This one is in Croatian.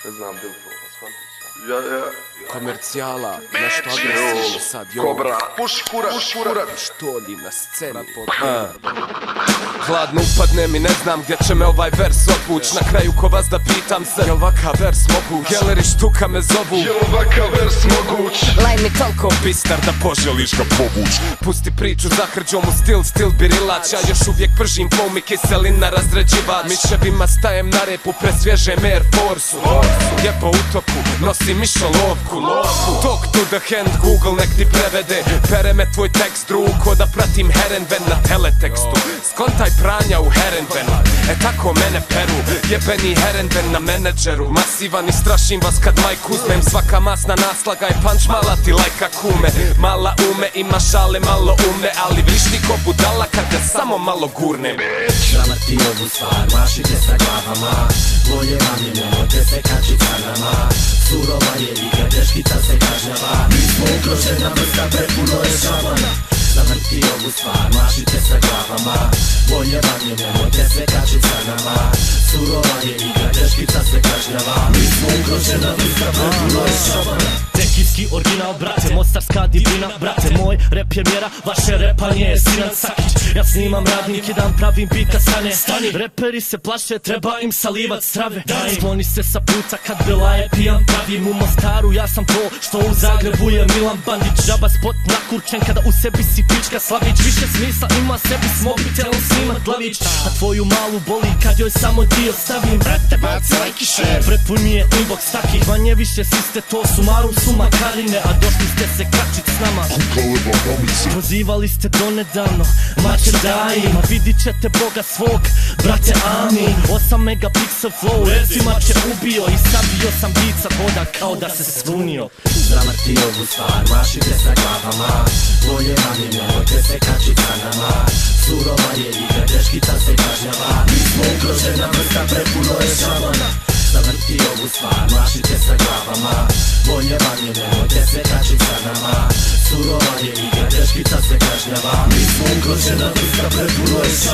Ne znam, bil to, shvatit ću. Komercijala, nešto agresivno sad, jo. Kobra, puši kurac. Štolji na sceni. Hladno upadne mi, ne znam gdje će me ovaj vers odvuć. Na kraju ko vas da pitam se, jel vakav vers moguć? Geleri štuka me zovu, jel vakav vers moguć? Laj mi toliko bistar da poželiš ga povuć. Pusti priču za hrđom u stil birilač. Ja još uvijek pržim foam i kiselina razređivač. Miševima stajem na repu, presvježem Air Force-u. Jebo utoku, nosim mišolovku. Talk to the hand, Google nek ti prevede. Pere me tvoj tekst drug, ko da pratim Herenven na teletekstu. Skontaj pranja u Herenvenu, tako mene peru. Jebeni Herenven na menadžeru. Masivan i strašim vas kad majk uzmem. Svaka masna naslaga je punch, mala ti lajka kume. Mala ume, ima šale, malo umne, ali vrišti ko budala kad ga samo malo gurnem. Zamrti ovu stvar, mašite sa glavama. Bolje vam je, nemojte se kačit sa nama. Surova je igra, greškica se kažnjava. Mi smo ugrožena vrsta, prepuno je šabana. Zamrti ovu stvar, mašite sa glavama. Bolje vam je, nemojte se kačit sa nama. Surova je igra, greškica se kažnjava. Mi smo ugrožena vrsta, prepuno je šabana. Tekijski original, brate, mostarska divina. Brate moj, rep je mjera, vaše repanje je Sinan Sakić. Ja snimam radnik, jedan pravim beat kad stane. Reperi se plaše, treba im salivat strave. Skloni se sa puta kad bila je pijan. Pravim u Mostaru, ja sam to što u Zagrebu je Milan Bandić. Žaba spot nakurčen kada u sebi si pička slavić. Više smisla ima sebi s mobitelom snimat glavić. A tvoju malu boli kad joj samo dio stavim. Brate, baci like i share. Prepun mi je inbox takih, manje više svi ste to sumarum suma karine. A došli ste se kačit s nama. Prozivali ste donedavno, mače dajim. A vidit ćete Boga svog, brate amin. 8 megapixel flow, recima će ubio. I sabio sam beat sa poda kao da se svunio. Zamrti ovu stvar, mašite sa glavama. Bolje vam je, nemojte se kačit sa nama. Surova je igra, greškica se kažnjava. Mi smo ugrožena vrsta, prepuno je šabana. Zamrti ovu stvar, mašite sa glavama. Bolje vam je, nemojte se kačit sa nama. Surova je igra, greškica se kažnjava. Mi smo ugrožena vrsta, prepuno je šabana.